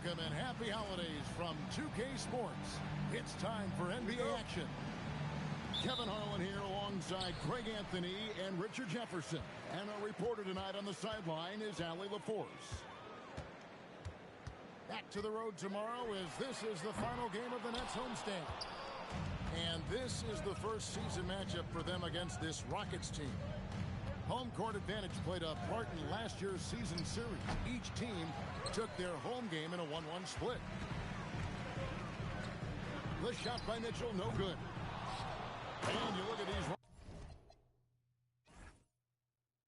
Welcome and happy holidays from 2K Sports. It's time for NBA action. Kevin Harlan here alongside Greg Anthony and Richard Jefferson. And our reporter tonight on the sideline is Allie LaForce. Back to the road tomorrow as this is the final game of the Nets homestand. And this is the first season matchup for them against this Rockets team. Home court advantage played a part in last year's season series. Each team took their home game in a 1-1 split. The shot by Mitchell, no good. And you look at these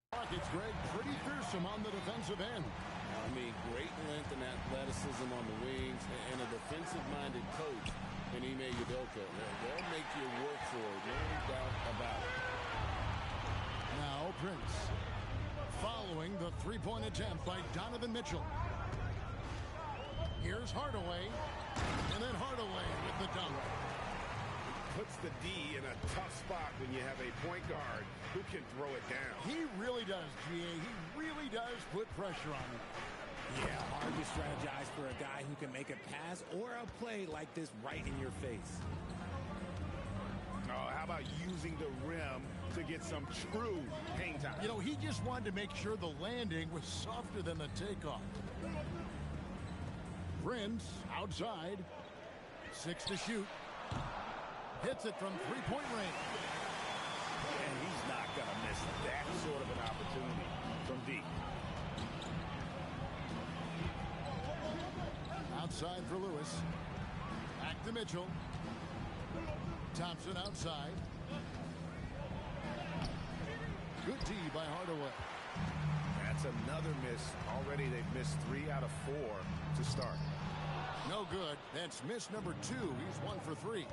Rockets, Greg, pretty fearsome on the defensive end. I mean, great length and athleticism on the wings, and a defensive-minded coach in Ime Udoka. They'll make you work for it, no doubt about it. Now Prince, following the three-point attempt by Donovan Mitchell. Here's Hardaway, and then Hardaway with the dunk. Puts the D in a tough spot when you have a point guard who can throw it down. He really does, GA. He really does put pressure on him. Yeah, hard to strategize for a guy who can make a pass or a play like this right in your face. Oh, how about using the rim to get some true hang time? You know, he just wanted to make sure the landing was softer than the takeoff. Prince outside. 6 to shoot. Hits it from three-point range. And he's not going to miss that sort of an opportunity from deep. Outside for Lewis. Back to Mitchell. Thompson outside. Good D by Hardaway. That's another miss. Already they've missed 3 out of 4 to start. No good. That's miss number 2. He's 1 for 3.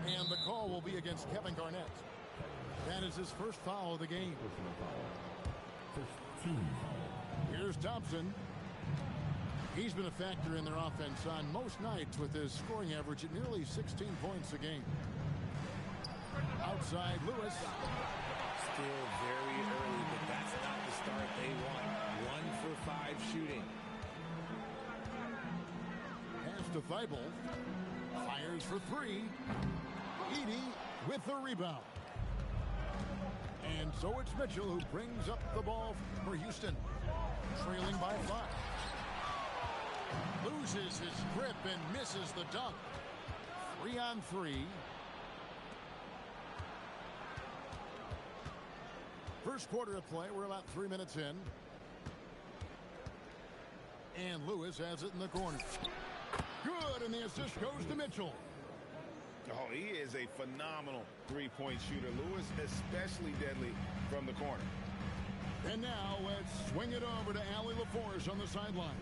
And the call will be against Kevin Garnett. That is his first foul of the game. 15. Here's Thompson. He's been a factor in their offense on most nights with his scoring average at nearly 16 points a game. Outside, Lewis. Still very early, but that's not the start they want. 1 for 5 shooting. Pass to Thibault. Fires for 3. Edey with the rebound. And so it's Mitchell who brings up the ball for Houston. Trailing by 5. Loses his grip and misses the dunk. 3 on 3. First quarter of play. We're about 3 minutes in. And Lewis has it in the corner. Good, and the assist goes to Mitchell. Oh, he is a phenomenal three-point shooter. Lewis especially deadly from the corner. And now let's swing it over to Allie LaForce on the sideline.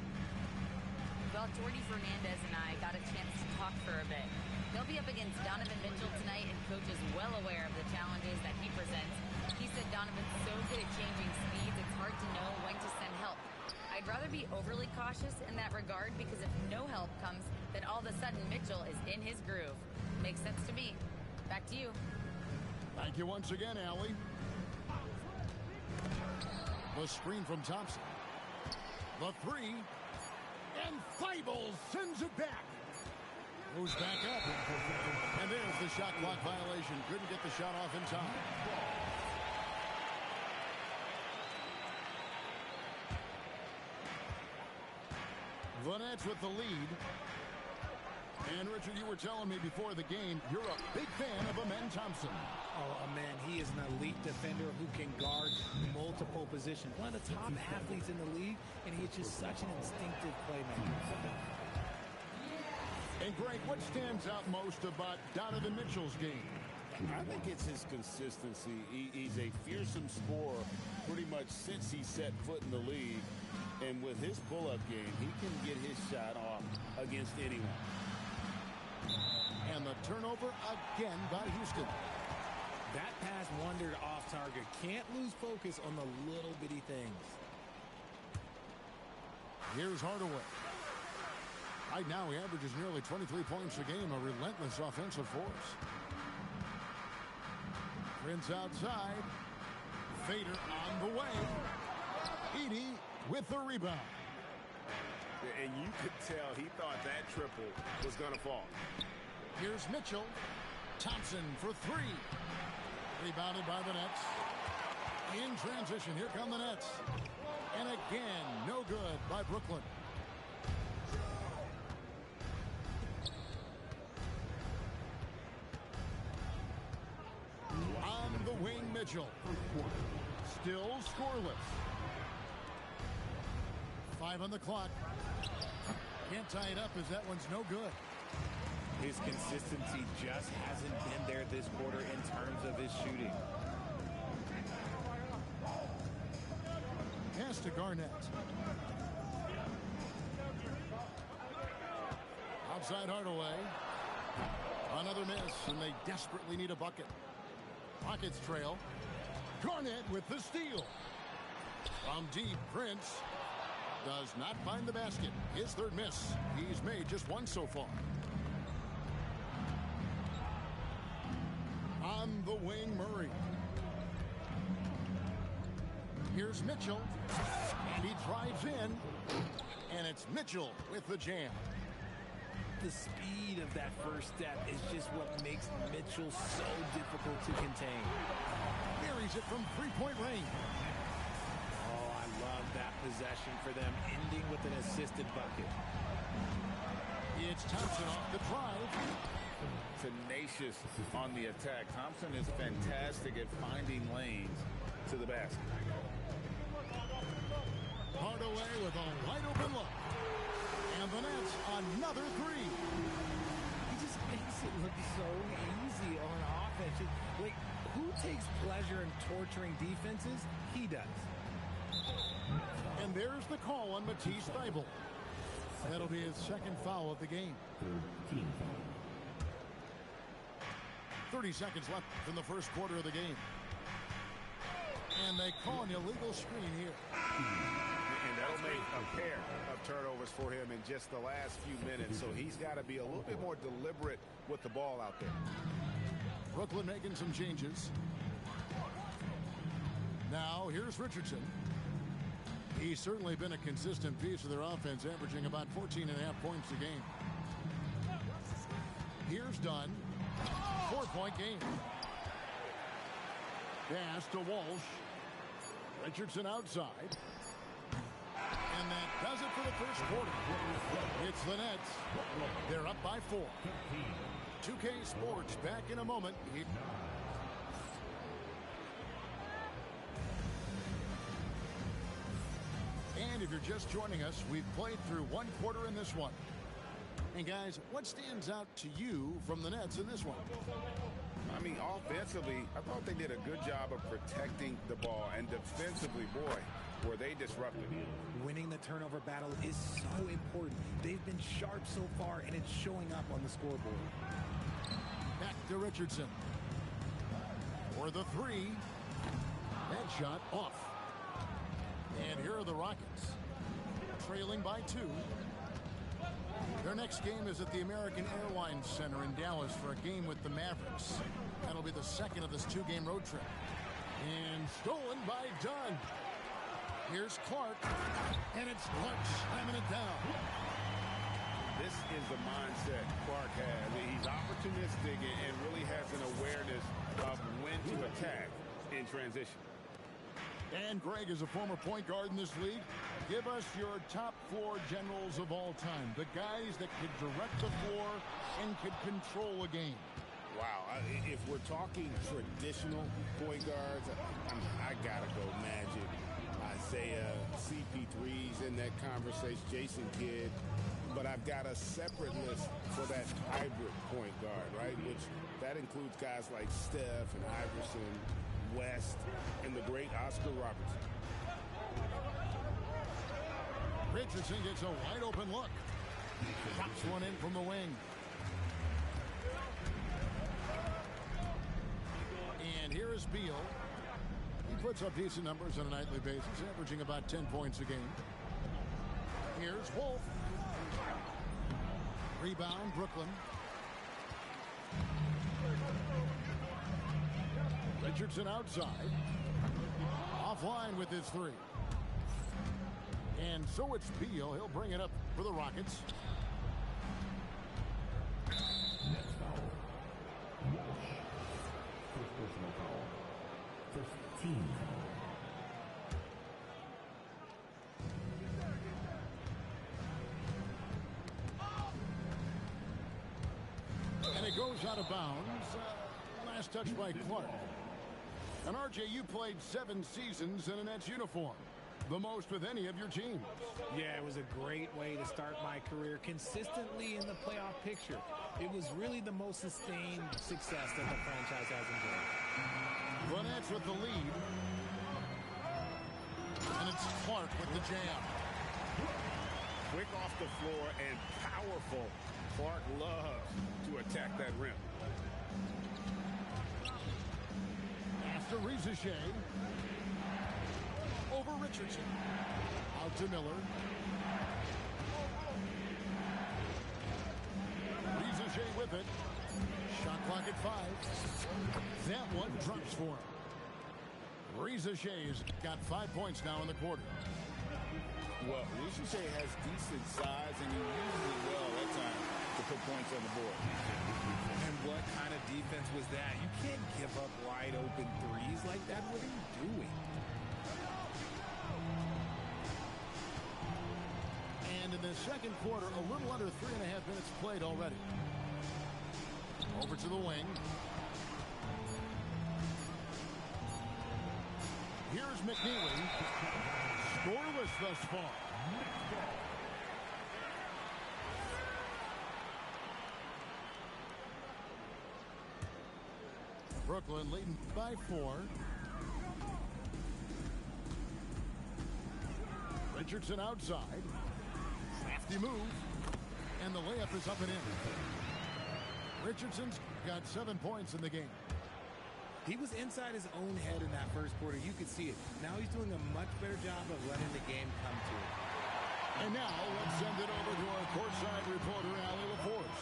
Well, Jordy Fernandez and I got a chance to talk for a bit. They'll be up against Donovan Mitchell tonight, and Coach is well aware of the challenges that he presents. He said Donovan's so good at changing speeds, it's hard to know when to send help. I'd rather be overly cautious in that regard because if no help comes, then all of a sudden Mitchell is in his groove. Makes sense to me. Back to you. Thank you once again, Allie. The screen from Thompson. The 3. And Thibault sends it back. Moves back up. And there's the shot clock violation. Couldn't get the shot off in time. The Nets with the lead. And, Richard, you were telling me before the game, you're a big fan of Amen Thompson. Oh, man, he is an elite defender who can guard multiple positions. One of the top athletes in the league, and he's just such an instinctive playmaker. And, Greg, what stands out most about Donovan Mitchell's game? I think it's his consistency. He's a fearsome scorer pretty much since he set foot in the league. And with his pull-up game, he can get his shot off against anyone. And the turnover again by Houston. That pass wandered off target. Can't lose focus on the little bitty things. Here's Hardaway. Right now he averages nearly 23 points a game, a relentless offensive force. Prince outside. Fader on the way. Edey with the rebound. And you could tell he thought that triple was going to fall. Here's Mitchell. Thompson for three. Rebounded by the Nets. In transition, here come the Nets. And again, no good by Brooklyn. On the wing, Mitchell. Still scoreless. 5 on the clock. Can't tie it up as that one's no good. His consistency just hasn't been there this quarter in terms of his shooting. Pass to Garnett. Outside Hardaway. Another miss, and they desperately need a bucket. Rockets trail. Garnett with the steal. From deep, Prince does not find the basket. His third miss. He's made just one so far. On the wing, Murray. Here's Mitchell. And he drives in. And it's Mitchell with the jam. The speed of that first step is just what makes Mitchell so difficult to contain. Buries it from three-point range. Oh, I love that possession for them, ending with an assisted bucket. It's Thompson off the drive. Tenacious on the attack. Thompson is fantastic at finding lanes to the basket. Hardaway with a wide open look. And the Nets, another three. He just makes it look so easy on offense. Like, who takes pleasure in torturing defenses? He does. And there's the call on Matisse Thybulle. That'll be his second foul of the game. 30 seconds left in the first quarter of the game. And they call an illegal screen here. And that'll make a pair of turnovers for him in just the last few minutes. So he's got to be a little bit more deliberate with the ball out there. Brooklyn making some changes. Now here's Richardson. He's certainly been a consistent piece of their offense, averaging about 14.5 points a game. Here's Dunn. 4-point game. Pass to Walsh. Richardson outside. And that does it for the first quarter. It's the Nets. They're up by 4. 2K Sports back in a moment. And if you're just joining us, we've played through one quarter in this one. And guys, what stands out to you from the Nets in this one? I mean, offensively, I thought they did a good job of protecting the ball. And defensively, boy, were they disruptive. Winning the turnover battle is so important. They've been sharp so far, and it's showing up on the scoreboard. Back to Richardson. For the three. That shot off. And here are the Rockets. Trailing by 2. Their next game is at the American Airlines Center in Dallas for a game with the Mavericks. That'll be the second of this 2-game road trip. And stolen by Dunn. Here's Clark. And it's Clark slamming it down. This is the mindset Clark has. He's opportunistic and really has an awareness of when to attack in transition. And Greg is a former point guard in this league. Give us your top 4 generals of all time. The guys that could direct the floor and could control a game. Wow. If we're talking traditional point guards, I got to go Magic. Isaiah, CP3's in that conversation, Jason Kidd. But I've got a separate list for that hybrid point guard, right? Which that includes guys like Steph and Iverson, West, and the great Oscar Robertson. Richardson gets a wide open look. Drops one in from the wing. And here is Beal. He puts up decent numbers on a nightly basis, averaging about 10 points a game. Here's Wolf. Rebound, Brooklyn. Richardson outside. Offline with his 3. And so it's Beal. He'll bring it up for the Rockets. Next foul. Walsh. First personal foul. First team foul. And it goes out of bounds. Last touch by Clark. And RJ, you played 7 seasons in a Nets uniform. The most with any of your teams. Yeah, it was a great way to start my career consistently in the playoff picture. It was really the most sustained success that the franchise has enjoyed. The Nets with the lead. And it's Clark with the jam. Quick off the floor and powerful. Clark loves to attack that rim. After Rizachet. Over Richardson. Out to Miller. Rizachet with it. Shot clock at 5. That one drops for him. Rizachet's got 5 points now in the quarter. Well, Rizachet has decent size, and he uses it well at times to put points on the board. And what kind of defense was that? You can't give up wide open threes like that. What are you doing? And in the second quarter, a little under 3.5 minutes played already. Over to the wing. Here's McNeely. Scoreless thus far. Brooklyn leading by 4. Richardson outside. Crafty move. And the layup is up and in. Richardson's got 7 points in the game. He was inside his own head in that first quarter. You could see it. Now he's doing a much better job of letting the game come to him. And now let's send it over to our courtside reporter, Allie LaForce.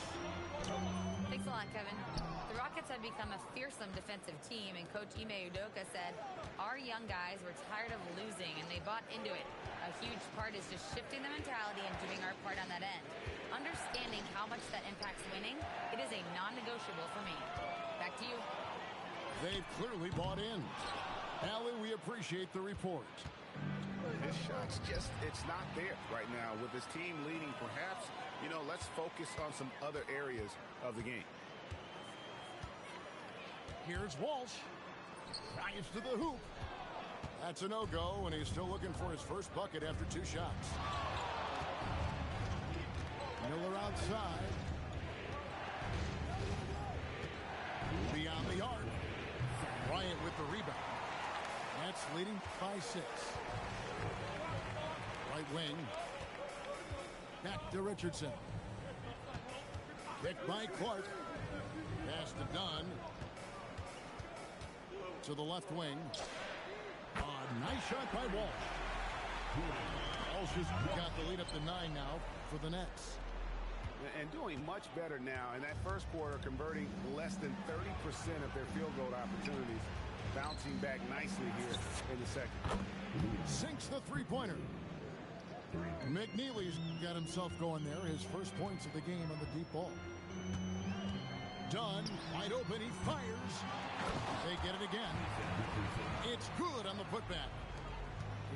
Thanks a lot, Kevin. The Rockets have become a fearsome defensive team, and Coach Ime Udoka said, our young guys were tired of losing, and they bought into it. A huge part is just shifting the mentality and doing our part on that end. Understanding how much that impacts winning, it is a non-negotiable for me. Back to you. They've clearly bought in. Allie, we appreciate the report. His shot's just, it's not there right now. With his team leading, perhaps, let's focus on some other areas of the game. Here's Walsh. Drives to the hoop. That's a no-go, and he's still looking for his first bucket after 2 shots. Miller outside. Beyond the arc. Bryant with the rebound. Nets leading by 6. Right wing. Back to Richardson. Picked by Clark. Pass to Dunn. To the left wing. Nice shot by Walsh. Walsh has got the lead up to 9 now for the Nets. And doing much better now in that first quarter, converting less than 30% of their field goal opportunities, bouncing back nicely here in the second. Sinks the three-pointer. McNeely's got himself going there. His first points of the game on the deep ball. Dunn, wide open, he fires. They get it again. It's good on the putback.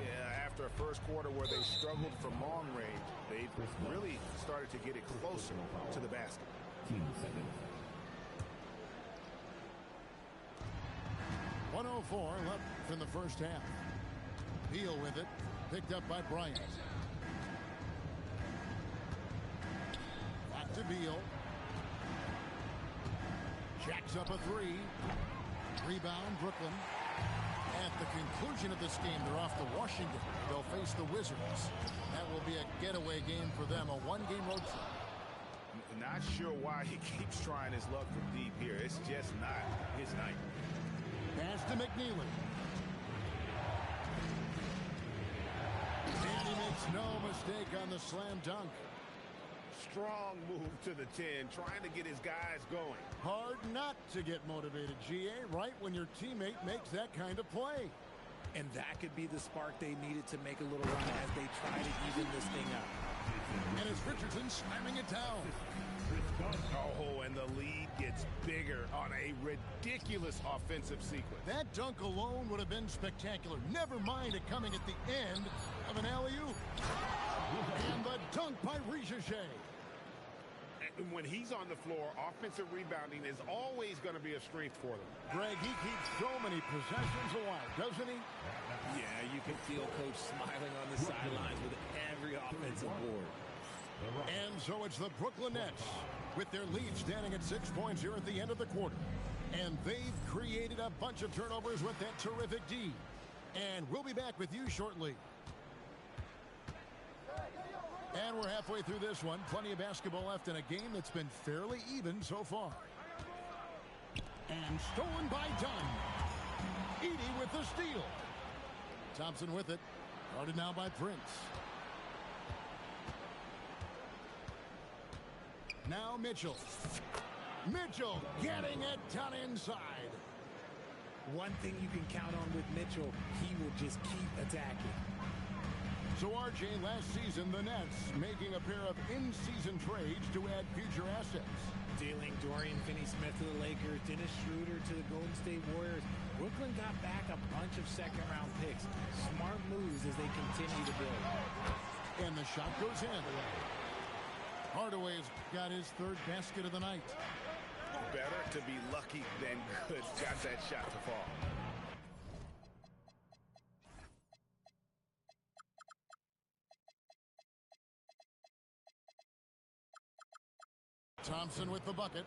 Yeah, after a first quarter where they struggled from long range, they've really started to get it closer to the basket. 1:04 left in the first half. Beal with it, picked up by Bryant. Back to Beal. Jacks up a 3. Rebound, Brooklyn. At the conclusion of this game, they're off to Washington. They'll face the Wizards. That will be a getaway game for them, a 1-game road trip. Not sure why he keeps trying his luck from deep here. It's just not his night. Pass to McNeely. And he makes no mistake on the slam dunk. Strong move to the 10, trying to get his guys going. Hard not to get motivated, GA, right when your teammate makes that kind of play. And that could be the spark they needed to make a little run as they try to even this thing up. And it's Richardson slamming it down. Oh, and the lead gets bigger on a ridiculous offensive sequence. That dunk alone would have been spectacular. Never mind it coming at the end of an alley-oop. And the dunk by Regs. And when he's on the floor, offensive rebounding is always going to be a strength for them. Greg, he keeps so many possessions alive, doesn't he? Yeah, you can feel Coach smiling on the sidelines with every offensive board. And so it's the Brooklyn Nets with their lead standing at 6 points here at the end of the quarter. And they've created a bunch of turnovers with that terrific D. And we'll be back with you shortly. And we're halfway through this one. Plenty of basketball left in a game that's been fairly even so far. And stolen by Dunn. Edey with the steal. Thompson with it. Guarded now by Prince. Now Mitchell. Mitchell getting it done inside. One thing you can count on with Mitchell, he will just keep attacking. So RJ, last season, the Nets making a pair of in-season trades to add future assets. Dealing Dorian Finney-Smith to the Lakers, Dennis Schroeder to the Golden State Warriors. Brooklyn got back a bunch of second-round picks. Smart moves as they continue to build. And the shot goes in. Hardaway's got his third basket of the night. Better to be lucky than good. Got that shot to fall. Thompson with the bucket.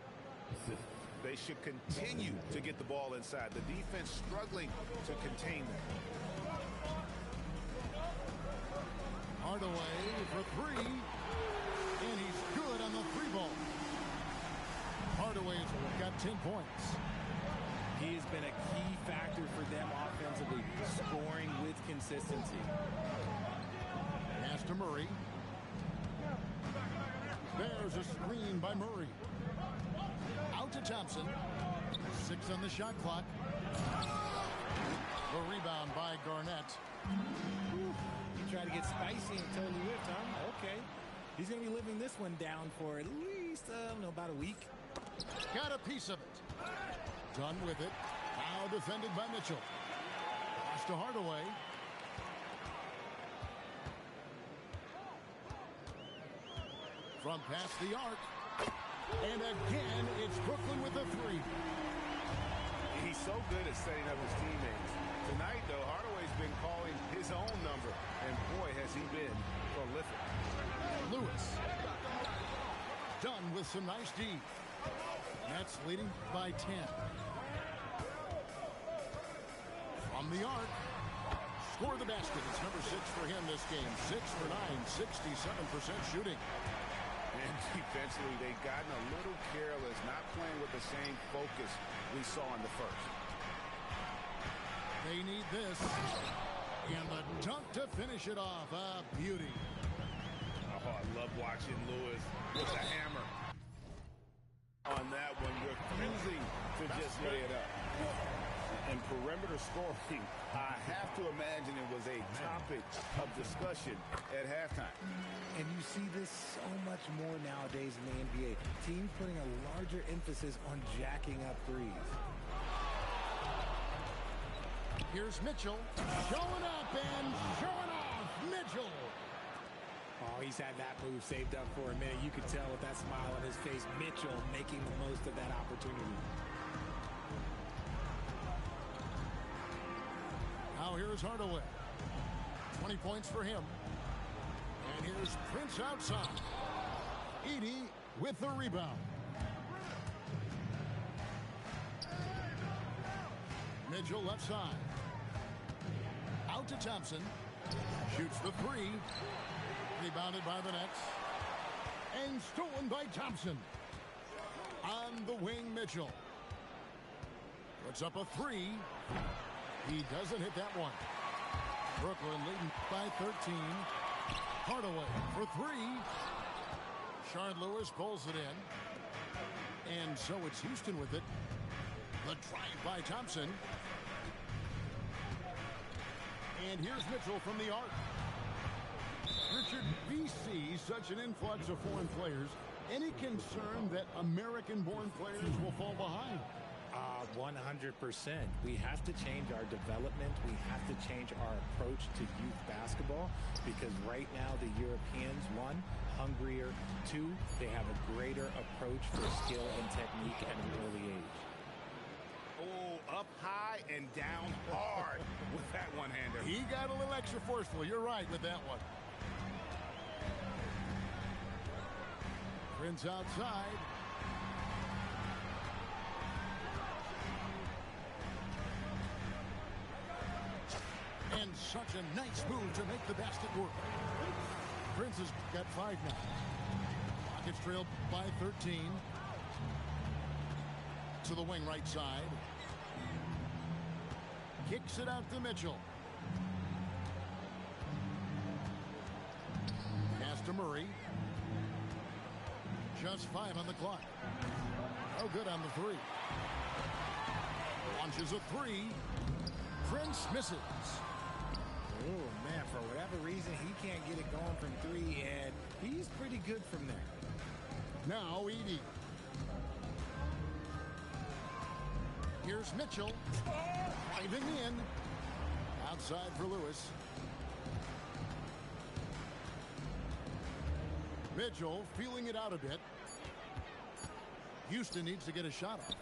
They should continue to get the ball inside. The defense struggling to contain them. Hardaway for three. And he's good on the three ball. Hardaway's got 10 points. He has been a key factor for them offensively, scoring with consistency. Pass to Murray. There's a screen by Murray. Out to Thompson. 6 on the shot clock. The rebound by Garnett. He tried to get spicy and totally whipped, huh? Okay. He's going to be living this one down for at least, I don't know, about a week. Got a piece of it. Done with it. Now defended by Mitchell. Pass to Hardaway. From past the arc. And again, it's Brooklyn with a three. He's so good at setting up his teammates. Tonight, though, Hardaway's been calling his own number. And boy, has he been prolific. Lewis. Done with some nice D. Nets leading by 10. From the arc. Score the basket. It's number 6 for him this game. 6 for 9, 67% shooting. And defensively, they've gotten a little careless, not playing with the same focus we saw in the first. They need this. And the dunk to finish it off. A beauty. Oh, I love watching Lewis with the hammer on that one, refusing to just lay it up. And perimeter scoring, I have to imagine it was a topic of discussion at halftime. And you see this so much more nowadays in the NBA. Teams putting a larger emphasis on jacking up threes. Here's Mitchell. Showing up and showing off. Mitchell. Oh, he's had that move saved up for a minute. You could tell with that smile on his face, Mitchell making the most of that opportunity. Now here's Hardaway. 20 points for him. And here's Prince outside. Edey with the rebound. Mitchell left side. Out to Thompson. Shoots the three. Rebounded by the Nets. And stolen by Thompson. On the wing, Mitchell. Puts up a three. He doesn't hit that one. Brooklyn leading by 13. Hardaway for three. Shard Lewis pulls it in. And so it's Houston with it. The drive by Thompson. And here's Mitchell from the arc. Richard, we see such an influx of foreign players. Any concern that American-born players will fall behind? 100%. We have to change our development. We have to change our approach to youth basketball because right now the Europeans, one, hungrier, two, they have a greater approach for skill and technique at an early age. Oh, up high and down hard with that one-hander. He got a little extra forceful. You're right with that one. Prince outside. And such a nice move to make the basket work. Prince has got 5 now. Rockets trailed by 13. To the wing right side. Kicks it out to Mitchell. Pass to Murray. Just 5 on the clock. Oh, good on the 3. Launches a 3. Prince misses. Oh, man, for whatever reason, he can't get it going from 3, and he's pretty good from there. Now Edey. Here's Mitchell. Driving in. Outside for Lewis. Mitchell feeling it out a bit. Houston needs to get a shot off.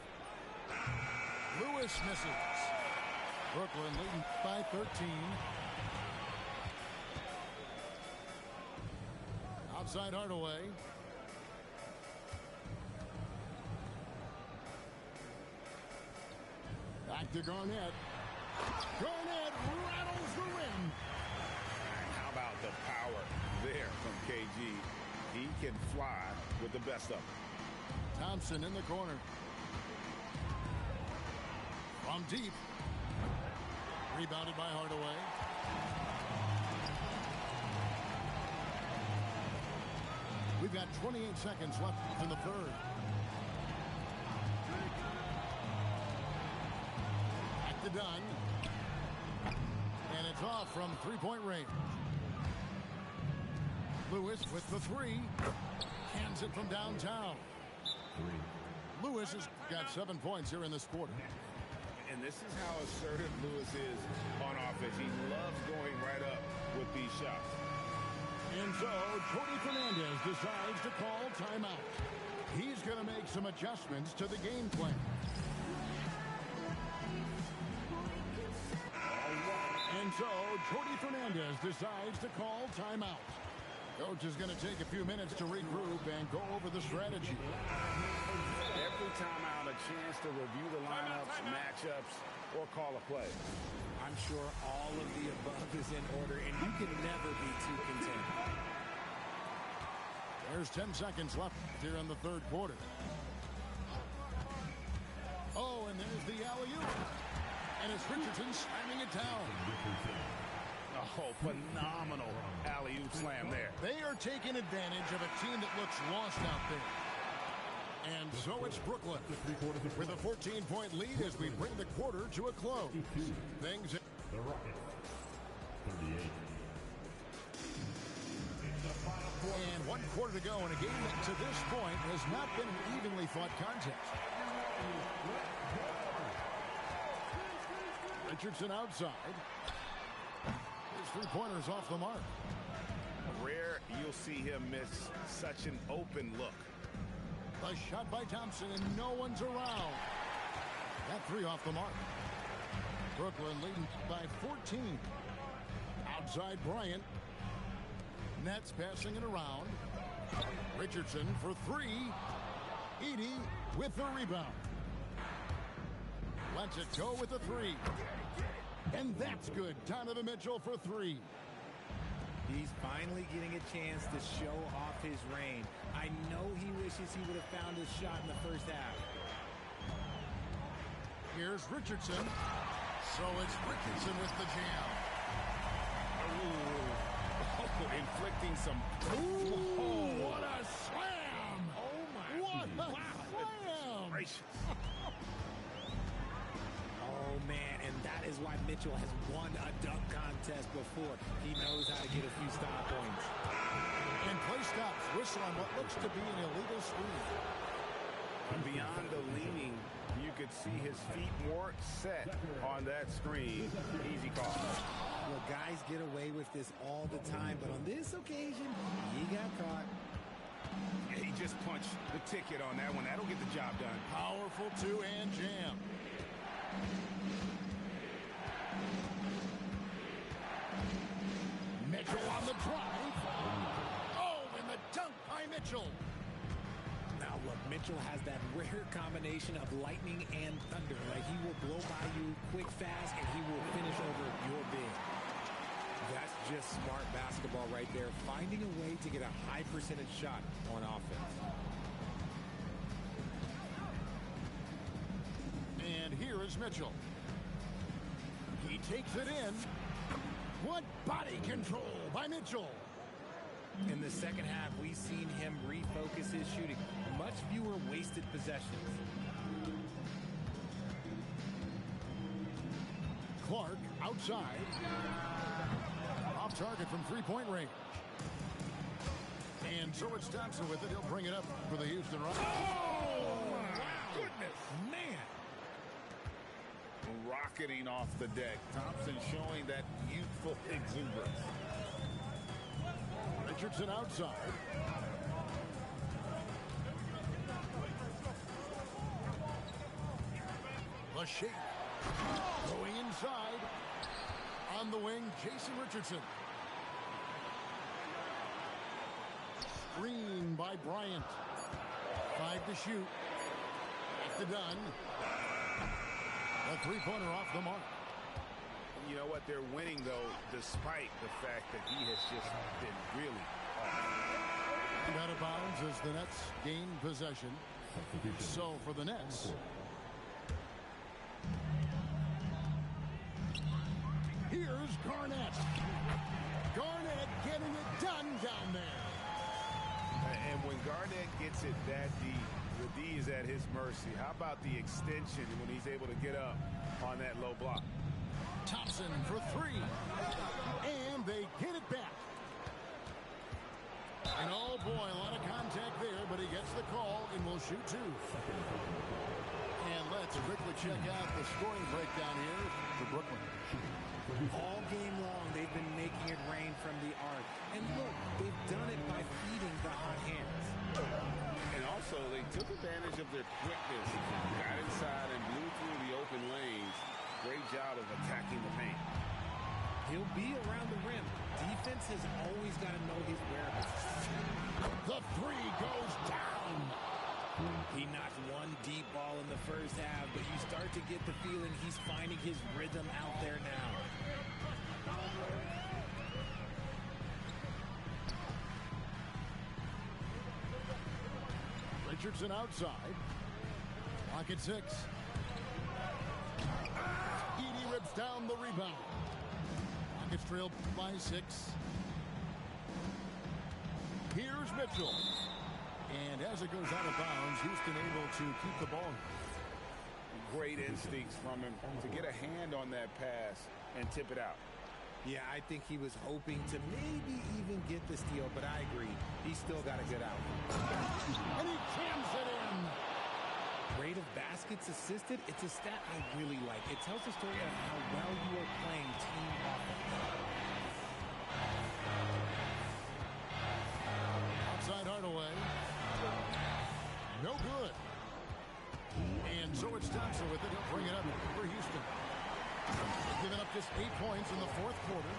Lewis misses. Brooklyn leading by 13. Outside Hardaway. Back to Garnett. Garnett rattles the rim. How about the power there from KG? He can fly with the best of them. Thompson in the corner. From deep. Rebounded by Hardaway. We've got 28 seconds left in the third. Back to Dunn. And it's off from three-point range. Lewis with the 3. Hands it from downtown. Lewis has got 7 points here in this quarter. And this is how assertive Lewis is on offense. He loves going right up with these shots. And so, Jordi Fernandez decides to call timeout. He's going to make some adjustments to the game plan. And so, Jordi Fernandez decides to call timeout. Coach is going to take a few minutes to regroup and go over the strategy. Every timeout, a chance to review the lineups, matchups, or call a play. I'm sure all of the above is in order, and you can never be too content. There's 10 seconds left here in the third quarter. Oh, and there's the alley-oop. And it's Richardson slamming it down. Oh, phenomenal alley-oop slam there. They are taking advantage of a team that looks lost out there. And so it's Brooklyn with a 14-point lead as we bring the quarter to a close. Things. The Rockets, 38. And 1 quarter to go in a game that to this point has not been an evenly fought contest. Richardson outside. His three-pointer's off the mark. Rare you'll see him miss such an open look. A shot by Thompson, and no one's around. That 3 off the mark. Brooklyn leading by 14. Outside Bryant. Nets passing it around. Richardson for 3. Edey with the rebound. Lets it go with the 3. And that's good. Donovan Mitchell for 3. He's finally getting a chance to show off his range. I know he wishes he would have found his shot in the first half. Here's Richardson. So it's Richardson with the jam. Inflicting some... Ooh, what a slam! Oh, my. What a slam! Gracious. Oh, man, and that is why Mitchell has won a dunk contest before. He knows how to get a few stop points. And play stops. Whistle on what looks to be an illegal screen. Beyond the leaning, you could see his feet more set on that screen. Easy call. Well, guys get away with this all the time, but on this occasion, he got caught. Yeah, he just punched the ticket on that one. That'll get the job done. Powerful two-hand jam. Mitchell on the drive. Oh, and the dunk by Mitchell. Now, look, Mitchell has that rare combination of lightning and thunder. Like, he will blow by you quick, fast, and he will finish over your big. That's just smart basketball right there, finding a way to get a high percentage shot on offense. And here is Mitchell. He takes it in. What body control by Mitchell. In the second half, we've seen him refocus his shooting. Much fewer wasted possessions. Clark outside. Off target from three-point range. And so it's Thompson with it. He'll bring it up for the Houston Rockets. Oh, my goodness. Man. Rocketing off the deck. Thompson showing that youthful exuberance. Richardson outside. The shape. Going inside. On the wing, Jason Richardson. Screen by Bryant. 5 to shoot. At the done. A three-pointer off the mark. You know what? They're winning, though, despite the fact that he has just been really off. And out of bounds as the Nets gain possession. So for the Nets, here's Garnett. Garnett getting it done down there. And when Garnett gets it that deep, the D is at his mercy. How about the extension when he's able to get up on that low block? Thompson for three. And they get it back. And oh boy, a lot of contact there, but he gets the call and will shoot two. And let's quickly check out the scoring breakdown here for Brooklyn. All game long, they've been making it rain from the arc. And look, they've done it by feeding the hot hands. And also, they took advantage of their quickness. Got inside and blew through the open lanes. Great job of attacking the paint. He'll be around the rim. Defense has always got to know his whereabouts. The three goes down. He knocked one deep ball in the first half, but you start to get the feeling he's finding his rhythm out there now. Richardson outside. Clock at 6. Edey rips down the rebound. Rockets trail by 6. Here's Mitchell. And as it goes out of bounds, Houston able to keep the ball. Great instincts from him to get a hand on that pass and tip it out. Yeah, I think he was hoping to maybe even get the steal, but I agree. He's still got a good outcome. And he jams it in. Rate of baskets assisted, it's a stat I really like. It tells the story of how well you are playing team offense. Outside Hardaway. No good. And so it's Thompson with it. He'll bring it up for Houston. Giving up just 8 points in the fourth quarter.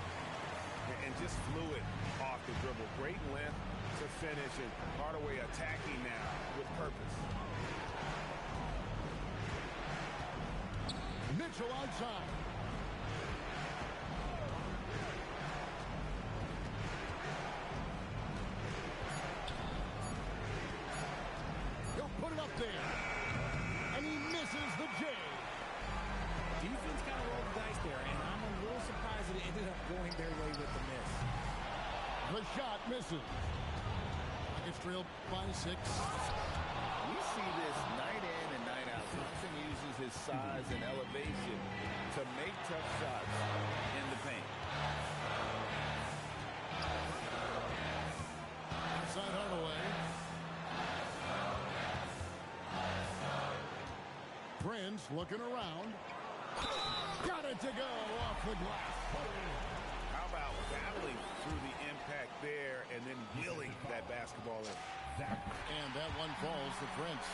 And just fluid off the dribble. Great length to finish, and Hardaway attacking now with purpose. Mitchell outside. He'll put it up there. And he misses the J. Defense kind of rolled the dice there, and I'm a little surprised that it ended up going their way with the miss. The shot misses. Rockets trailed by 6. We see this night in and night out Thompson uses his size and elevation to make tough shots in the paint. Outside Hardaway. Prince looking around. Got it to go off the glass. How about battling through the impact there and then wheeling that basketball in? And that one falls to Prince.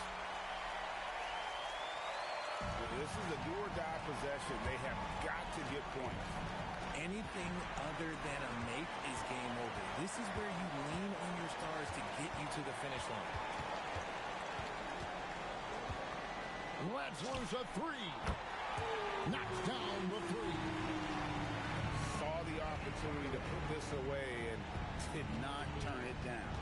This is a do-or-die possession. They have got to get points. Anything other than a make is game over. This is where you lean on your stars to get you to the finish line. Let's lose a three. Knocks down the three. Saw the opportunity to put this away and did not turn it down.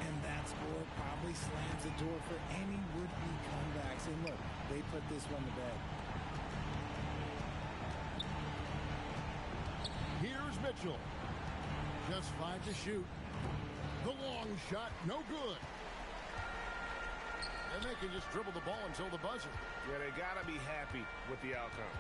And that score probably slams the door for any would-be comebacks. And look, they put this one to bed. Here's Mitchell. Just 5 to shoot. The long shot, no good. And they can just dribble the ball until the buzzer. Yeah, they got to be happy with the outcome.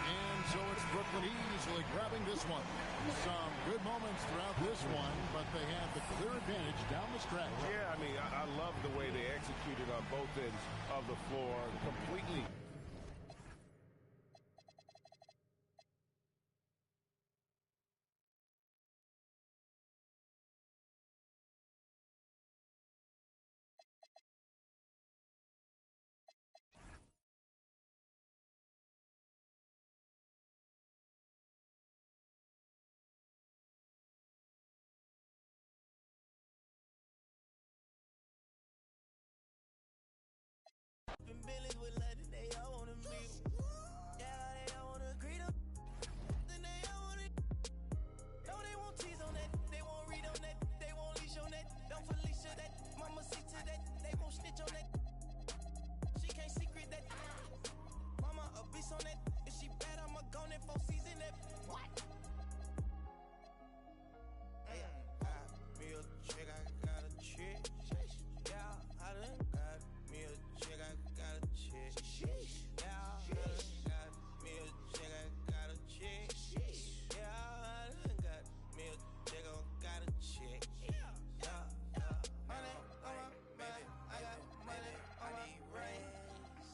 And so it's Brooklyn easily grabbing this one. Some good moments throughout this one, but they have the clear advantage down the stretch. Yeah, I mean, I love the way they executed on both ends of the floor completely. Billies with London, they all wanna meet 'em. Yeah, they all wanna greet 'em. Then they all wanna. No, they won't tease on that. They won't read on that. They won't leash on that. Don't Felicia that. Mama see to that. They won't snitch on that. She can't secret that. Mama a beast on that. If she bad, I'ma go in 4 season that. What? Hey, got me a chick, I got a chick. Yeah, I done got me a chick, I got a chick. Yeah, I done got me a chick, I got a chick. Yeah, I done got me a chick, I got a chick. Yeah, money on my mind, I got money on my brain.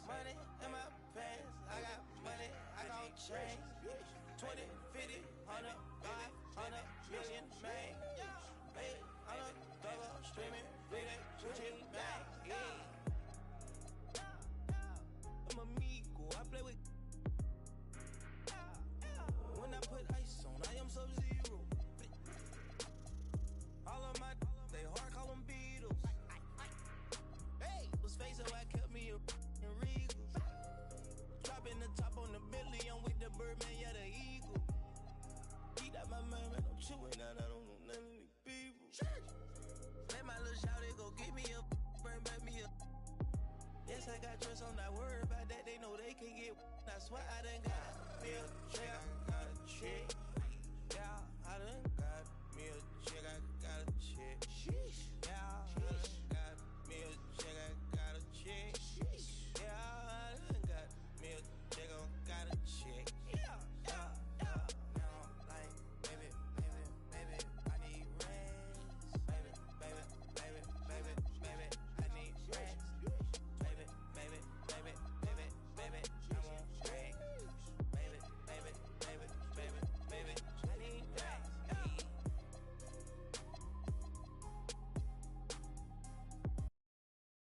Money in my pants, I got money, I got change. 20, 50, 100, 500 million, man. Hey, I'm a double streaming, bleeding, switching back, yeah. I'm amigo, I play with. When I put ice on, I am Sub-Zero. All of my, they hard, call them Beatles. Hey, was face so I kept me a in Regals. Dropping the top on the Bentley, I'm with the Birdman, yeah, the Eagle. Eat out my mind, man, I'm chewing out, I don't know none of these people. Let my little shawty go get me a, bring back me a. Yes, I got trust, I'm not worried about that, they know they can get. I swear I done got me a check, I got a check.